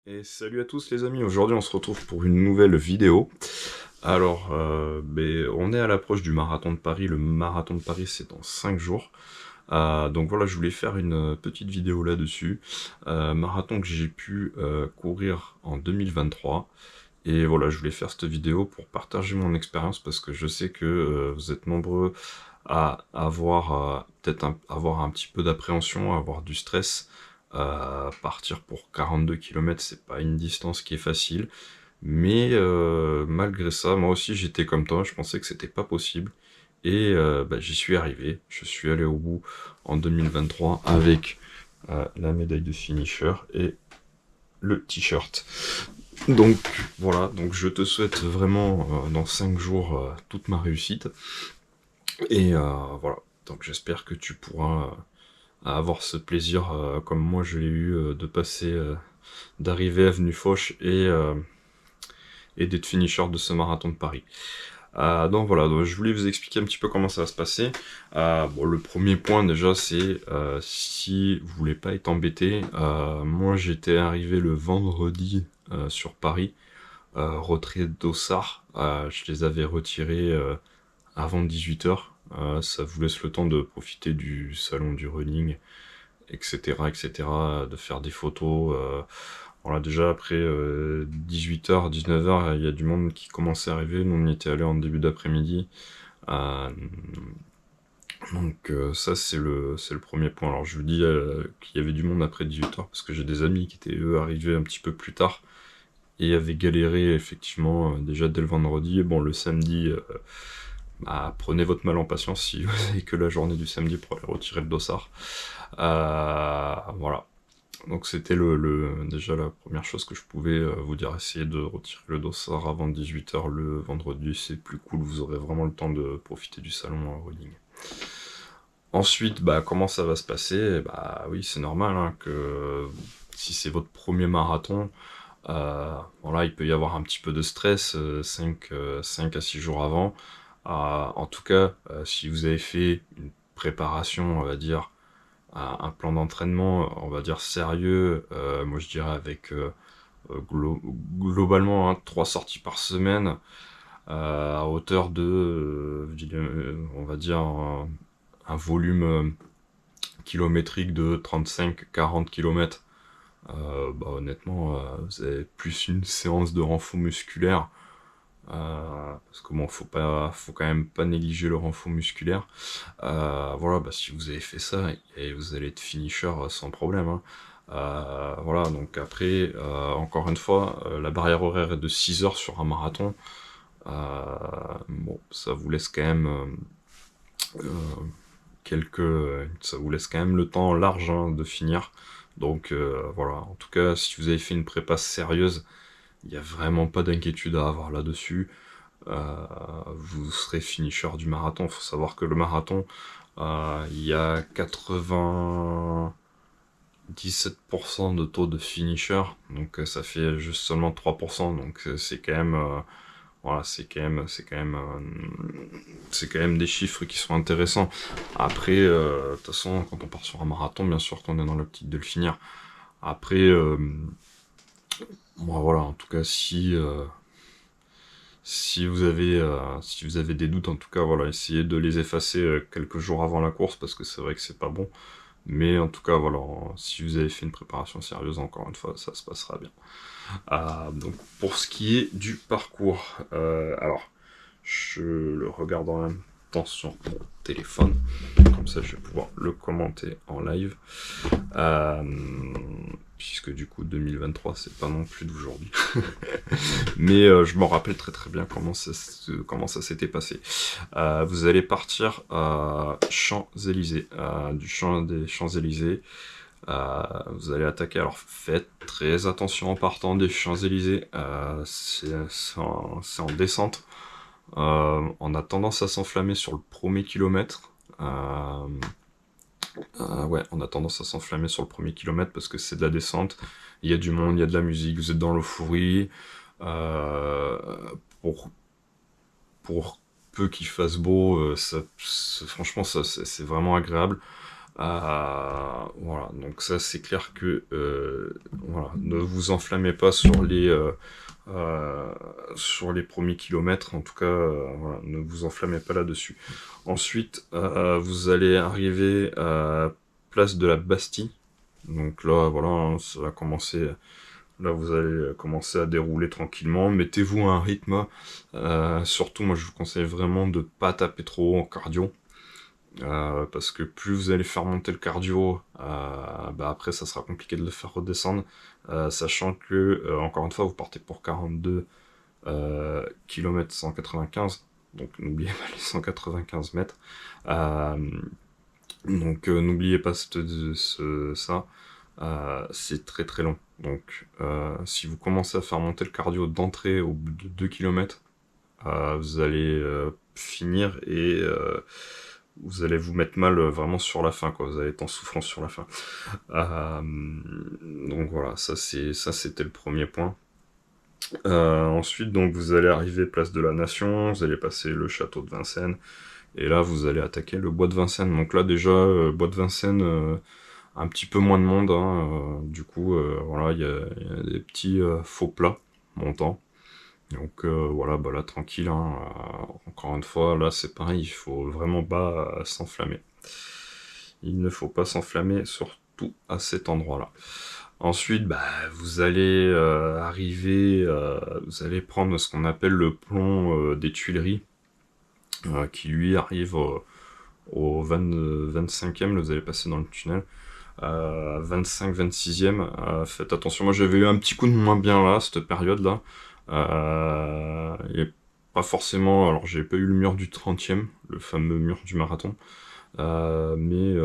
Et salut à tous les amis, aujourd'hui on se retrouve pour une nouvelle vidéo. Alors, on est à l'approche du marathon de Paris, le marathon de Paris c'est dans 5 jours. Donc voilà, je voulais faire une petite vidéo là-dessus. Marathon que j'ai pu courir en 2023. Et voilà, je voulais faire cette vidéo pour partager mon expérience parce que je sais que vous êtes nombreux à avoir peut-être avoir un petit peu d'appréhension, à avoir du stress. Partir pour 42 km, c'est pas une distance qui est facile. Mais malgré ça, moi aussi j'étais comme toi, je pensais que c'était pas possible. Et j'y suis arrivé. Je suis allé au bout en 2023 avec la médaille de finisher et le t-shirt. Donc voilà, donc je te souhaite vraiment dans 5 jours toute ma réussite. Et voilà, donc j'espère que tu pourras avoir ce plaisir comme moi je l'ai eu de passer, d'arriver avenue Foch et d'être finisher de ce marathon de Paris. Donc voilà, donc je voulais vous expliquer un petit peu comment ça va se passer. Bon, le premier point déjà, c'est si vous voulez pas être embêté, moi j'étais arrivé le vendredi sur Paris, retrait d'Ossard, je les avais retirés avant 18h. Ça vous laisse le temps de profiter du salon du running, etc., etc., de faire des photos. Voilà, déjà après 18h, 19h, il y a du monde qui commençait à arriver. Nous, on y était allé en début d'après-midi. Euh, ça, c'est le premier point. Alors, je vous dis qu'il y avait du monde après 18h parce que j'ai des amis qui étaient, eux, arrivés un petit peu plus tard et avaient galéré, effectivement, déjà dès le vendredi. Et bon, le samedi, prenez votre mal en patience si vous avez que la journée du samedi pour aller retirer le dossard. Voilà. Donc c'était déjà la première chose que je pouvais vous dire. Essayez de retirer le dossard avant 18h le vendredi, c'est plus cool, vous aurez vraiment le temps de profiter du salon en running. Ensuite, comment ça va se passer? Oui, c'est normal hein, que si c'est votre premier marathon, voilà, il peut y avoir un petit peu de stress 5 à 6 jours avant. En tout cas, si vous avez fait une préparation, on va dire, un plan d'entraînement, on va dire sérieux, moi je dirais avec globalement 3 sorties par semaine, à hauteur de, on va dire, un volume kilométrique de 35-40 km. Honnêtement, vous avez plus une séance de renfort musculaire. Parce que bon, faut quand même pas négliger le renfort musculaire. Voilà, si vous avez fait ça, et vous allez être finisher sans problème, hein. Voilà, donc après, encore une fois, la barrière horaire est de 6 heures sur un marathon. Bon, ça vous laisse quand même ça vous laisse quand même le temps large hein, de finir. Donc voilà, en tout cas, si vous avez fait une prépa sérieuse, il n'y a vraiment pas d'inquiétude à avoir là-dessus. Vous serez finisher du marathon. Il faut savoir que le marathon, il y a 97% de taux de finisher, donc ça fait juste seulement 3%, donc c'est quand même, voilà, c'est quand même des chiffres qui sont intéressants. Après, de toute façon, quand on part sur un marathon, bien sûr qu'on est dans l'optique de le finir. Après, moi voilà, en tout cas, si vous avez des doutes, en tout cas, voilà, essayez de les effacer quelques jours avant la course parce que c'est vrai que c'est pas bon. Mais en tout cas, voilà, si vous avez fait une préparation sérieuse, encore une fois, ça se passera bien. Donc, pour ce qui est du parcours, alors, je le regarde en même temps sur mon téléphone, comme ça je vais pouvoir le commenter en live. Euh, Puisque du coup 2023 c'est pas non plus d'aujourd'hui. Mais je m'en rappelle très très bien comment ça s'était passé. Vous allez partir à Champs-Élysées, du champ des Champs-Élysées. Vous allez attaquer, alors faites très attention en partant des Champs-Élysées, c'est en descente. On a tendance à s'enflammer sur le premier kilomètre. Ouais, on a tendance à s'enflammer sur le premier kilomètre parce que c'est de la descente, il y a du monde, il y a de la musique, vous êtes dans l'euphorie. Euh, pour, pour peu qu'il fasse beau, franchement, c'est vraiment agréable. Voilà, donc ça c'est clair que voilà, ne vous enflammez pas sur les premiers kilomètres, en tout cas, voilà, ne vous enflammez pas là-dessus. Ensuite, vous allez arriver à place de la Bastille. Donc là, voilà, hein, ça va commencer. Là, vous allez commencer à dérouler tranquillement. Mettez-vous à un rythme. Surtout, moi, je vous conseille vraiment de pas taper trop en cardio. Parce que plus vous allez faire monter le cardio, bah après ça sera compliqué de le faire redescendre, sachant que, encore une fois, vous partez pour 42 km 195, donc n'oubliez pas les 195 mètres. Euh, donc n'oubliez pas ça, c'est très très long. Donc si vous commencez à faire monter le cardio d'entrée au bout de 2 km, vous allez finir et vous allez vous mettre mal vraiment sur la fin, quoi. Vous allez être en souffrance sur la fin. Donc voilà, c'était le premier point. Ensuite, donc vous allez arriver place de la Nation, vous allez passer le château de Vincennes, et là vous allez attaquer le bois de Vincennes. Donc là déjà, bois de Vincennes, un petit peu moins de monde, hein, du coup, voilà, il y a des petits faux plats montants. Donc voilà, bah là tranquille, hein, encore une fois, là c'est pareil, il faut vraiment pas s'enflammer. Il ne faut pas s'enflammer, surtout à cet endroit-là. Ensuite, bah, vous allez arriver, vous allez prendre ce qu'on appelle le plomb des Tuileries, qui lui arrive au 25e, là, vous allez passer dans le tunnel. 25-26e, faites attention, moi j'avais eu un petit coup de moins bien là, cette période-là. Et pas forcément, alors j'ai pas eu le mur du 30e, le fameux mur du marathon, mais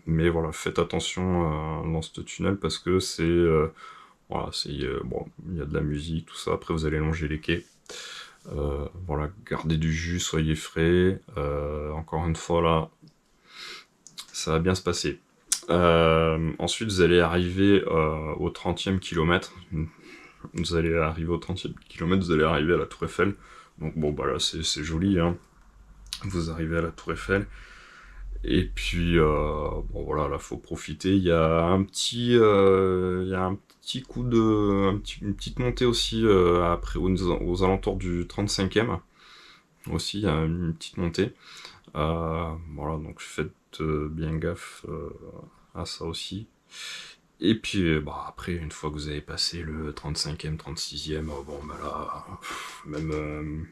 voilà, faites attention dans ce tunnel parce que voilà, bon, il y a de la musique, tout ça, après vous allez longer les quais. Voilà, gardez du jus, soyez frais, encore une fois là, ça va bien se passer. Ensuite, vous allez arriver au 30e kilomètre. Vous allez arriver au 30e kilomètre, vous allez arriver à la Tour Eiffel. Donc bon, bah là, c'est joli, hein. Vous arrivez à la Tour Eiffel. Et puis, bon voilà, là, faut profiter. Il y a il y a un petit coup une petite montée aussi, après, aux alentours du 35e. Aussi, il y a une petite montée. Voilà, donc faites bien gaffe à ça aussi. Et puis, bah, après, une fois que vous avez passé le 35e, 36e, bon, bah là, même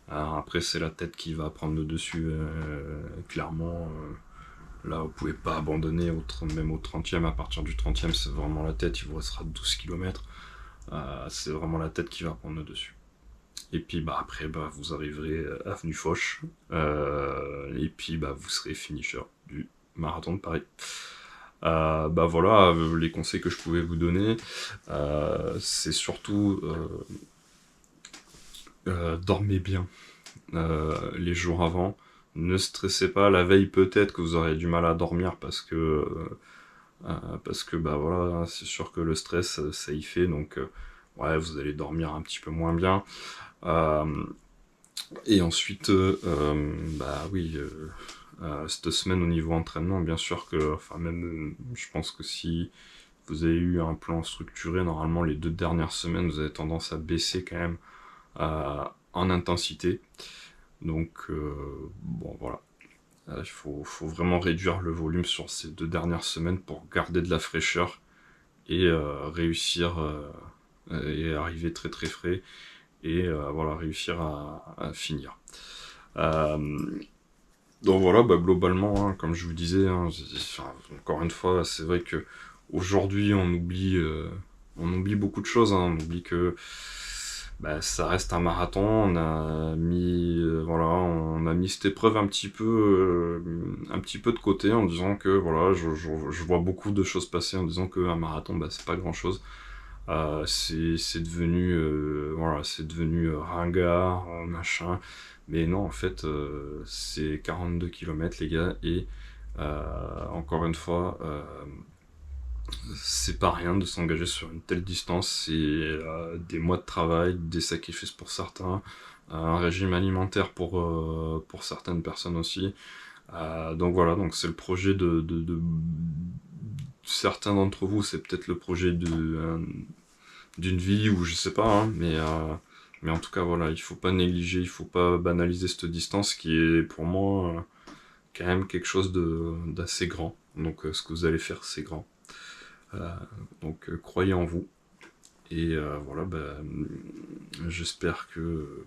après, c'est la tête qui va prendre le dessus, clairement. Là, vous pouvez pas abandonner, même au 30e. À partir du 30e, c'est vraiment la tête, il vous restera 12 km. C'est vraiment la tête qui va prendre le dessus. Et puis bah après bah vous arriverez à Avenue Foch, et puis bah vous serez finisher du marathon de Paris. Bah voilà, les conseils que je pouvais vous donner, c'est surtout dormez bien les jours avant. Ne stressez pas, la veille peut-être que vous aurez du mal à dormir parce que bah voilà, c'est sûr que le stress ça y fait, donc ouais, vous allez dormir un petit peu moins bien. Euh, et ensuite, bah oui, cette semaine au niveau entraînement, bien sûr que, enfin même, je pense que si vous avez eu un plan structuré, normalement les 2 dernières semaines, vous avez tendance à baisser quand même en intensité. Donc, bon voilà, faut vraiment réduire le volume sur ces 2 dernières semaines pour garder de la fraîcheur et réussir et arriver très très frais et voilà, réussir à finir. Euh, donc voilà, bah, globalement, hein, comme je vous disais, hein, enfin, encore une fois, c'est vrai que aujourd'hui on oublie beaucoup de choses. Hein. On oublie que bah, ça reste un marathon. On a mis cette épreuve un petit peu de côté en disant que voilà, je vois beaucoup de choses passer en disant qu'un marathon, bah, c'est pas grand chose. C'est devenu voilà, c'est devenu ringard, machin. Mais non, en fait, c'est 42 km les gars, et encore une fois, c'est pas rien de s'engager sur une telle distance. C'est des mois de travail, des sacrifices pour certains, un régime alimentaire pour certaines personnes aussi. Donc voilà, donc c'est le projet de certains d'entre vous, c'est peut-être le projet d'une vie, ou je sais pas, hein, mais en tout cas voilà, il faut pas négliger, il faut pas banaliser cette distance qui est pour moi quand même quelque chose d'assez grand. Donc ce que vous allez faire, c'est grand. Donc croyez en vous. Et voilà, j'espère que,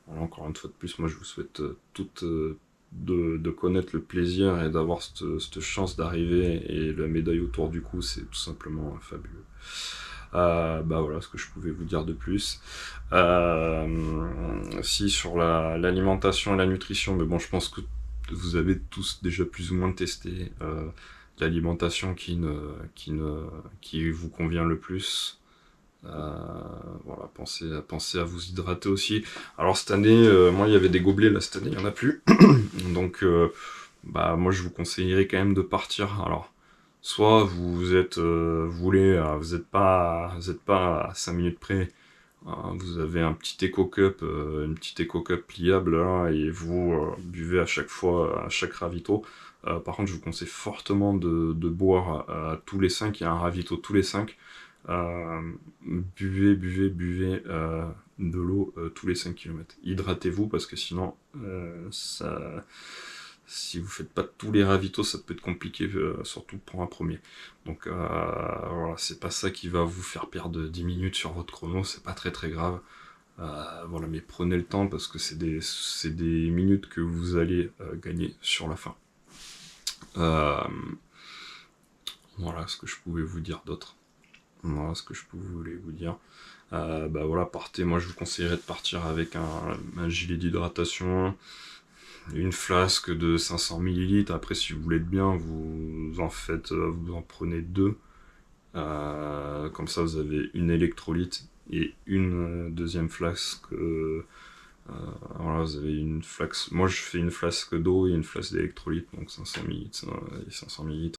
voilà, encore une fois de plus, moi je vous souhaite toutes de connaître le plaisir et d'avoir cette chance d'arriver, et la médaille autour du cou, c'est tout simplement fabuleux. Voilà ce que je pouvais vous dire de plus. Si sur l'alimentation et la nutrition, mais bon, je pense que vous avez tous déjà plus ou moins testé l'alimentation qui vous convient le plus. Voilà, pensez à vous hydrater aussi. Alors cette année, moi il y avait des gobelets, là cette année il n'y en a plus. Donc moi je vous conseillerais quand même de partir. Alors soit vous êtes vous êtes pas à 5 minutes près, hein, vous avez un petit éco-cup, une petite éco-cup pliable là, et vous buvez à chaque fois, à chaque ravito. Par contre je vous conseille fortement de boire tous les 5, il y a un ravito tous les 5. Buvez de l'eau tous les 5 km. Hydratez-vous, parce que sinon, si vous faites pas tous les ravitaux, ça peut être compliqué, surtout pour un premier. Donc voilà, c'est pas ça qui va vous faire perdre 10 minutes sur votre chrono, c'est pas très grave. Voilà, mais prenez le temps, parce que c'est des minutes que vous allez gagner sur la fin. Voilà ce que je pouvais vous dire d'autre. Voilà ce que je voulais vous dire. Voilà, partez. Moi, je vous conseillerais de partir avec un gilet d'hydratation, une flasque de 500 ml. Après, si vous voulez être bien, vous en prenez 2. Comme ça, vous avez une électrolyte et une deuxième flasque. Voilà, vous avez une flasque. Moi, je fais une flasque d'eau et une flasque d'électrolyte, donc 500 ml et 500 ml.